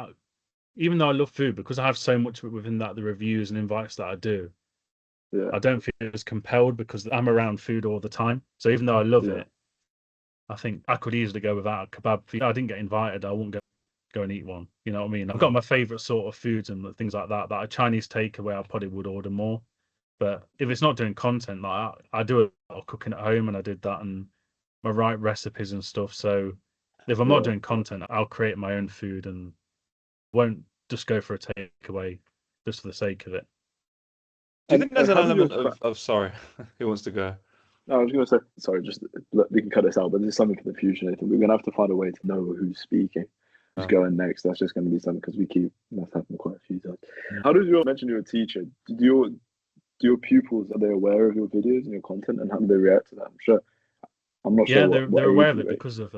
even though I love food, because I have so much of it within that the reviews and invites that I do, yeah, I don't feel as compelled because I'm around food all the time. So even though I love yeah, it, I think I could easily go without a kebab. If I didn't get invited, I wouldn't go and eat one. You know what I mean? I've got my favorite sort of foods and things like that. That a Chinese takeaway, I probably would order more. But if it's not doing content, like I do a lot of cooking at home, and I did that and my right recipes and stuff. So if I'm not yeah. doing content, I'll create my own food and won't just go for a takeaway just for the sake of it. Do you think there's And an how do you element attract? of sorry, who wants to go? No, I was going to say sorry. Just we can cut this out, but there's something for the future. Nathan. We're going to have to find a way to know who's speaking, who's Oh. going next. That's just going to be something because we keep that's happened quite a few times. Yeah. How does your mention you're a teacher? Do your pupils, are they aware of your videos and your content, and how do they react to that? I'm not sure Yeah, what they're aware age of you it rate. because of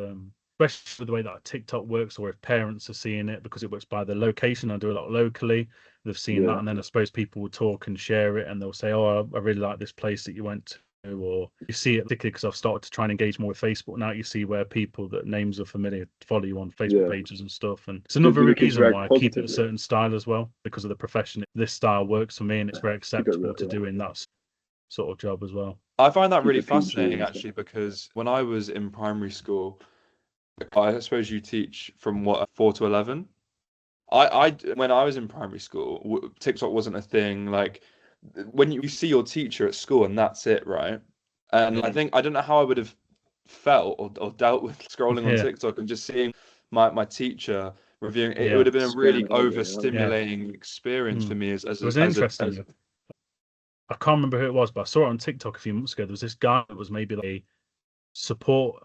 especially the way that TikTok works, or if parents are seeing it because it works by the location. I do a lot locally. They've seen that, Yeah, and then I suppose people will talk and share it, and they'll say, "Oh, I really like this place that you went to," or you see it particularly because I've started to try and engage more with Facebook now. You see where people that names are familiar follow you on Facebook yeah. pages and stuff, and it's Do another the kids reason react why I keep it a positively? certain style as well because of the profession. This style works for me, and it's very Keep it acceptable real, to yeah. do in that sort of job as well. I find that Keep really it PG fascinating and stuff. actually because when I was in primary school, I suppose you teach from what 4 to 11. When I was in primary school, TikTok wasn't a thing. Like when you see your teacher at school and that's it, right? And I Yeah, think I don't know how I would have felt or dealt with scrolling on yeah, TikTok and just seeing my teacher reviewing it. It would yeah, have been a really Scanning over, yeah. overstimulating experience for Mm. me as It was as interesting. I can't remember who it was, but I saw it on TikTok a few months ago. There was this guy that was maybe like a support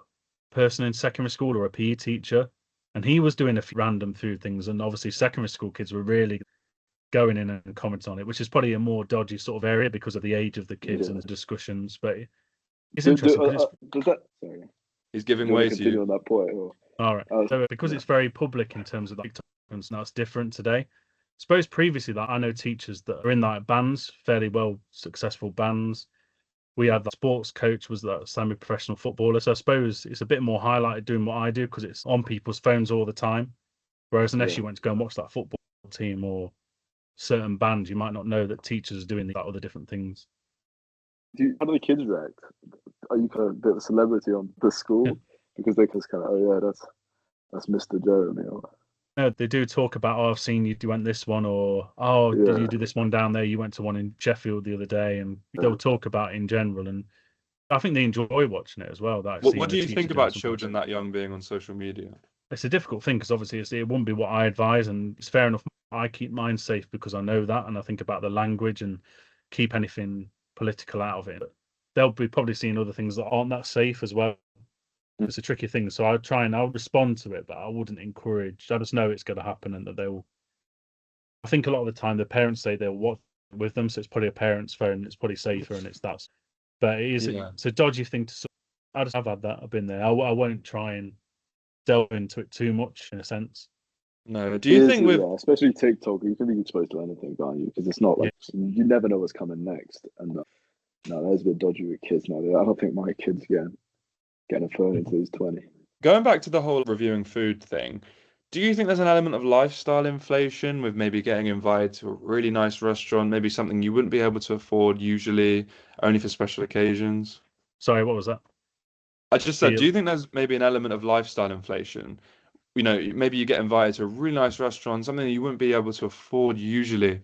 person in secondary school or a PE teacher, and he was doing a few random food things. And obviously, secondary school kids were really going in and commenting on it, which is probably a more dodgy sort of area because of the age of the kids and yeah. the discussions. But it's Do, interesting because it's does that? Sorry, do he's giving you want to way to you. continue on that point? Or, all right. So because yeah, it's very public in terms of the TikTok, and that's different today. I suppose previously that I know teachers that are in like bands, fairly well successful bands. We had the sports coach was that semi-professional footballer. So I suppose it's a bit more highlighted doing what I do because it's on people's phones all the time. Whereas unless yeah. you went to go and watch that football team or certain band, you might not know that teachers are doing that other different things. How do the kids react? Are you kind of a bit of a celebrity on the Yeah. school because they just kind of, oh yeah, that's Mr. Jeremy. Or, No, they do talk about, oh, I've seen you went this one, or oh, did yeah, you do this one down there? You went to one in Sheffield the other day, and yeah. they'll talk about it in general. And I think they enjoy watching it as well. That What seeing do a you teacher think doing about something. children that young being on social media? It's a difficult thing because obviously it wouldn't be what I advise, and it's fair enough. I keep mine safe because I know that, and I think about the language and keep anything political out of it. But they'll be probably seeing other things that aren't that safe as well. It's a tricky thing. So I'll respond to it, but I wouldn't encourage. I just know it's going to happen and that they'll. I think a lot of the time the parents say they'll watch with them, so it's probably a parent's phone. It's probably safer, and it's that. But Yeah. it's a dodgy thing to. I just have had that. I've been there. I won't try and delve into it too much in a sense. No. Do you think with yeah, especially TikTok, you can be exposed to anything, can't you? Because it's not like you never know what's coming next. And no, there's a bit dodgy with kids now. I don't think my kid's getting a phone until he's 20. going back to the whole reviewing food thing, do you think there's an element of lifestyle inflation with maybe getting invited to a really nice restaurant, maybe something you wouldn't be able to afford usually, only for special occasions? Sorry, what was that? I just said, do you think there's maybe an element of lifestyle inflation? You know, maybe you get invited to a really nice restaurant, something you wouldn't be able to afford usually.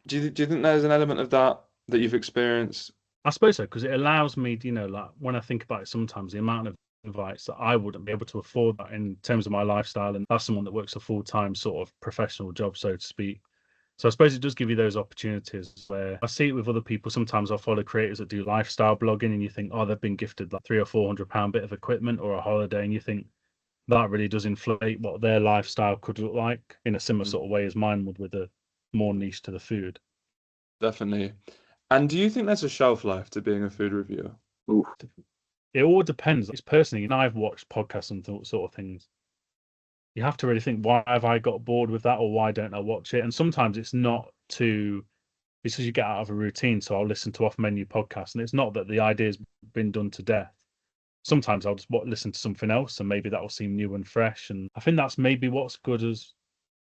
Do you think there's an element of that you've experienced? I suppose so, because it allows me, like when I think about it, sometimes the amount of invites that I wouldn't be able to afford that in terms of my lifestyle, and that's someone that works a full-time sort of professional job, so to speak. So I suppose it does give you those opportunities where I see it with other people. Sometimes I'll follow creators that do lifestyle blogging, and you think, oh, they've been gifted like £300 or £400 bit of equipment or a holiday, and you think that really does inflate what their lifestyle could look like in a similar sort of way as mine would, with a more niche to the food. Definitely. And do you think there's a shelf life to being a food reviewer? Ooh. It all depends. It's personally, and I've watched podcasts and sort of things. You have to really think, why have I got bored with that, or why don't I watch it? And sometimes it's not to, it's because you get out of a routine. So I'll listen to off-menu podcasts, and it's not that the idea's been done to death. Sometimes I'll just listen to something else, and maybe that will seem new and fresh. And I think that's maybe what's good as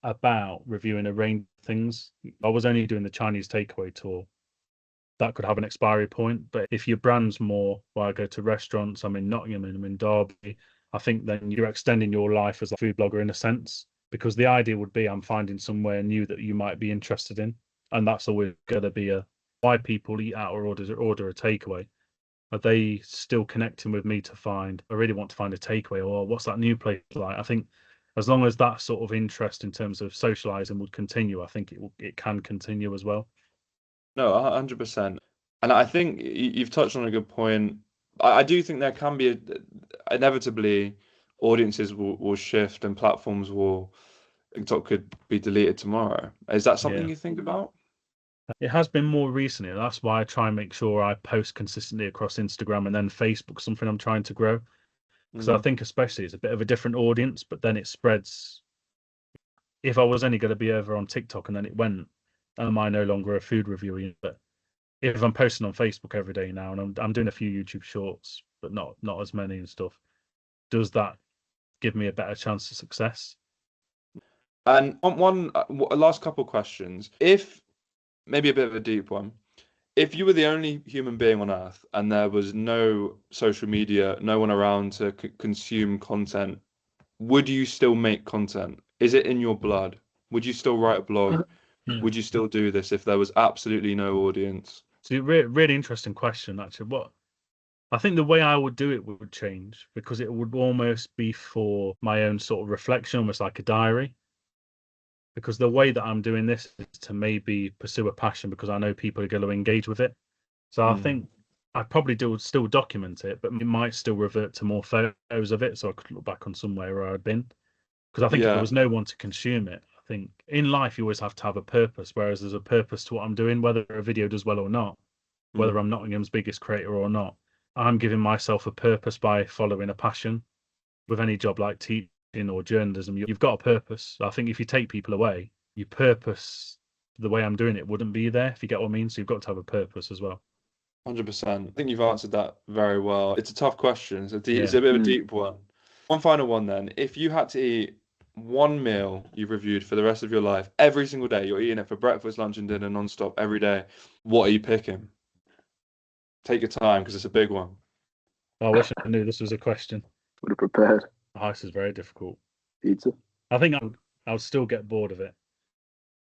about reviewing a range of things. I was only doing the Chinese takeaway tour. That could have an expiry point, but if your brand's more, well, I go to restaurants, I'm in Nottingham and I'm in Derby, I think then you're extending your life as a food blogger in a sense, because the idea would be I'm finding somewhere new that you might be interested in, and that's always going to be why people eat out or order a takeaway. Are they still connecting with me to find, I really want to find a takeaway, or what's that new place like? I think as long as that sort of interest in terms of socializing would continue, I think it can continue as well. No, 100%. And I think you've touched on a good point. I do think there can be inevitably audiences will shift and platforms TikTok could be deleted tomorrow. Is that something you think about? It has been more recently, and that's why I try and make sure I post consistently across Instagram and then Facebook, something I'm trying to grow. Because I think especially it's a bit of a different audience, but then it spreads. If I was only going to be over on TikTok and then it went, am I no longer a food reviewer? But if I'm posting on Facebook every day now, and I'm doing a few YouTube shorts, but not as many and stuff, does that give me a better chance of success? And one last couple questions. If maybe a bit of a deep one, if you were the only human being on Earth and there was no social media, no one around to consume content, would you still make content? Is it in your blood? Would you still write a blog? Would you still do this if there was absolutely no audience? So really interesting question, actually. What I think the way I would do it would change, because it would almost be for my own sort of reflection, almost like a diary. Because the way that I'm doing this is to maybe pursue a passion, because I know people are going to engage with it. So I think I probably still document it, but it might still revert to more photos of it, so I could look back on somewhere where I'd been. Because I think if there was no one to consume it, I think in life you always have to have a purpose, whereas there's a purpose to what I'm doing, whether a video does well or not, whether I'm Nottingham's biggest creator or not. I'm giving myself a purpose by following a passion. With any job like teaching or journalism, you've got a purpose. I think if you take people away, your purpose, the way I'm doing it, wouldn't be there, if you get what I mean. So you've got to have a purpose as well. 100%. I think you've answered that very well. It's a tough question. It's a bit of a deep one. One final one then. If you had to eat one meal you've reviewed for the rest of your life, every single day, you're eating it for breakfast, lunch, and dinner non-stop every day, what are you picking? Take your time, because it's a big one. I wish I knew this was a question. Would have prepared. This is very difficult. Pizza. I think I would still get bored of it.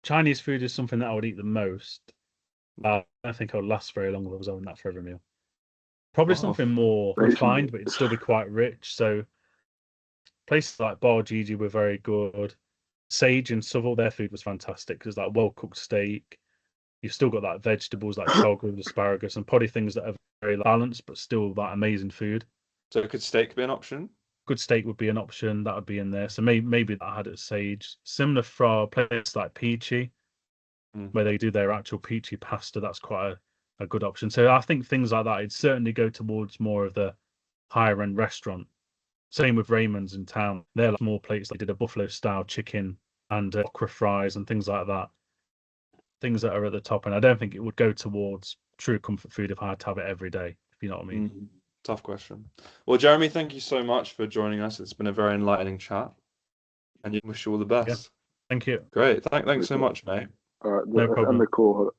Chinese food is something that I would eat the most. I don't think I would last very long if I was having that for every meal. Probably something more refined, but it'd still be quite rich. So places like Bar Gigi were very good. Sage and Southall, their food was fantastic, because like well-cooked steak. You've still got like vegetables like chogwood, asparagus, and probably things that are very balanced, but still that amazing food. So could steak be an option? good steak would be an option. That would be in there. So maybe that I had at Sage. Similar for places like Peachy, where they do their actual peachy pasta. That's quite a good option. So I think things like that, it'd certainly go towards more of the higher end restaurant. Same with Raymond's in town. They're like small plates. They did a buffalo style chicken and okra fries and things like that. Things that are at the top. And I don't think it would go towards true comfort food if I had to have it every day, if you know what I mean. Tough question. Well, Jeremy, thank you so much for joining us. It's been a very enlightening chat, and wish you all the best. Yeah. Thank you. Great. Thanks so much, mate. All right, No let's problem. end the call.